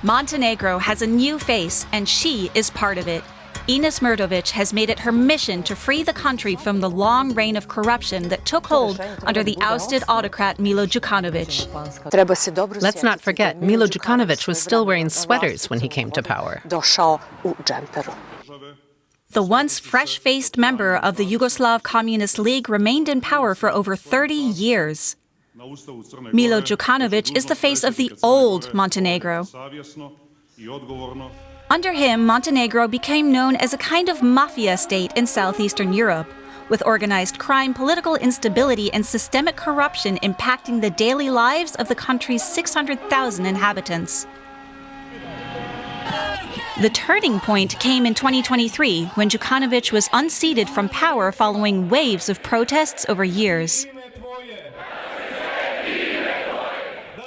Montenegro has a new face, and she is part of it. Ines Mrdović has made it her mission to free the country from the long reign of corruption that took hold under the ousted autocrat Milo Jukanovich. Let's not forget, Milo Jukanovich was still wearing sweaters when he came to power. The once fresh-faced member of the Yugoslav Communist League remained in power for over 30 years. Milo Jukanovich is the face of the old Montenegro. Under him, Montenegro became known as a kind of mafia state in southeastern Europe, with organized crime, political instability, and systemic corruption impacting the daily lives of the country's 600,000 inhabitants. The turning point came in 2023, when Jukanovich was unseated from power following waves of protests over years.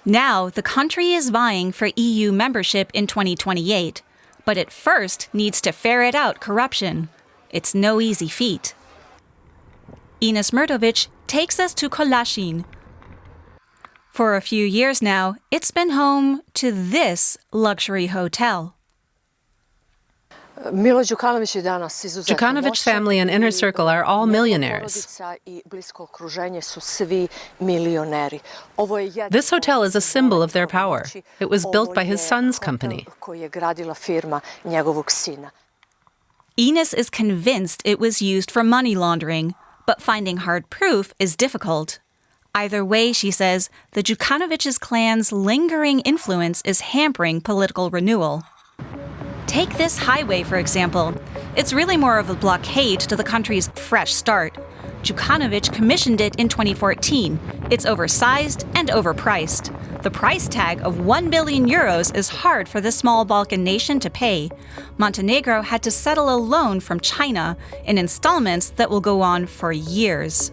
Now, the country is vying for EU membership in 2028. But it first needs to ferret out corruption. It's no easy feat. Ines Mrdović takes us to Kolašin. For a few years now, it's been home to this luxury hotel. Jukanovich's family and inner circle are all millionaires. This hotel is a symbol of their power. It was built by his son's company. Ines is convinced it was used for money laundering, but finding hard proof is difficult. Either way, she says, the Jukanovich's clan's lingering influence is hampering political renewal. Take this highway, for example. It's really more of a blockade to the country's fresh start. Jukanovich commissioned it in 2014. It's oversized and overpriced. The price tag of 1 billion euros is hard for this small Balkan nation to pay. Montenegro had to settle a loan from China in installments that will go on for years.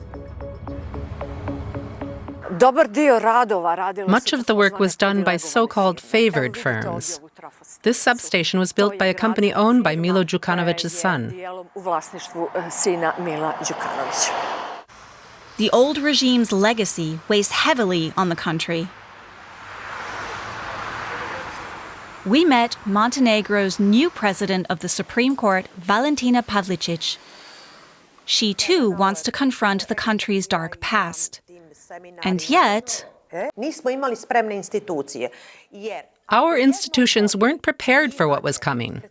Much of the work was done by so-called favored firms. This substation was built by a company owned by Milo Jukanovich's son. The old regime's legacy weighs heavily on the country. We met Montenegro's new president of the Supreme Court, Valentina Pavlicic. She too wants to confront the country's dark past. And yet, our institutions weren't prepared for what was coming.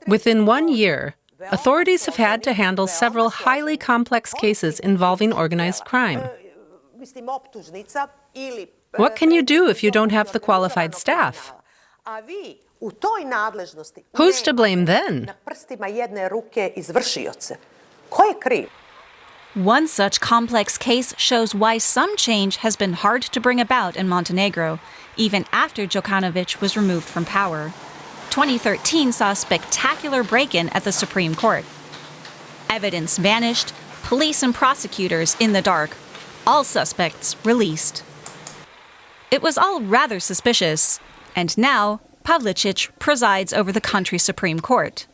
Within 1 year, authorities have had to handle several highly complex cases involving organized crime. What can you do if you don't have the qualified staff? Who's to blame then? One such complex case shows why some change has been hard to bring about in Montenegro, even after Jukanovich was removed from power. 2013 saw a spectacular break-in at the Supreme Court. Evidence vanished, police and prosecutors in the dark, all suspects released. It was all rather suspicious, and now Pavlicic presides over the country's Supreme Court.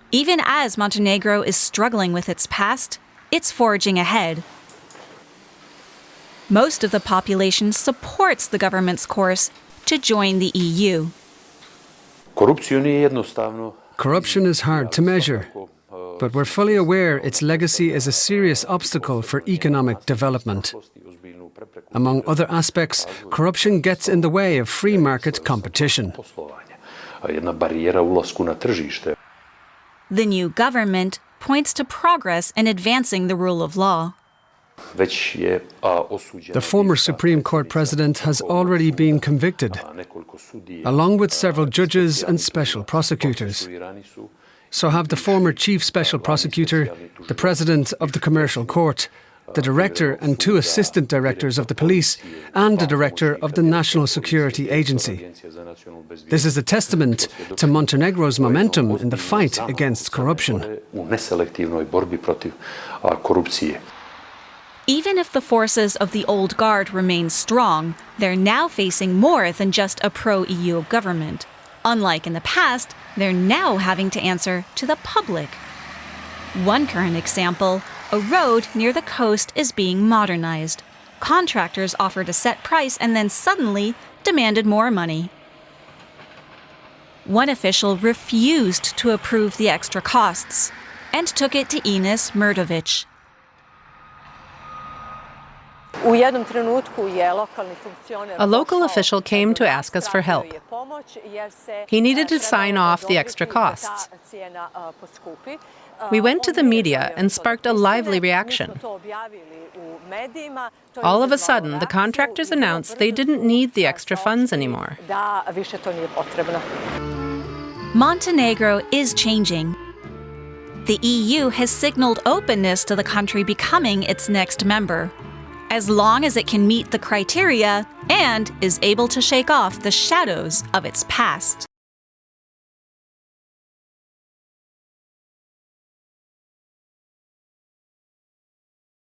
Even as Montenegro is struggling with its past, it's forging ahead. Most of the population supports the government's course to join the EU. Corruption is hard to measure, but we're fully aware its legacy is a serious obstacle for economic development. Among other aspects, corruption gets in the way of free market competition. The new government points to progress in advancing the rule of law. The former Supreme Court president has already been convicted, along with several judges and special prosecutors. So have the former chief special prosecutor, the president of the commercial court, the director and 2 assistant directors of the police, and the director of the National Security Agency. This is a testament to Montenegro's momentum in the fight against corruption. Even if the forces of the old guard remain strong, they're now facing more than just a pro-EU government. Unlike in the past, they're now having to answer to the public. One current example, a road near the coast is being modernized. Contractors offered a set price and then suddenly demanded more money. One official refused to approve the extra costs and took it to Ines Mrdović. A local official came to ask us for help. He needed to sign off the extra costs. We went to the media and sparked a lively reaction. All of a sudden, the contractors announced they didn't need the extra funds anymore. Montenegro is changing. The EU has signaled openness to the country becoming its next member, as long as it can meet the criteria and is able to shake off the shadows of its past.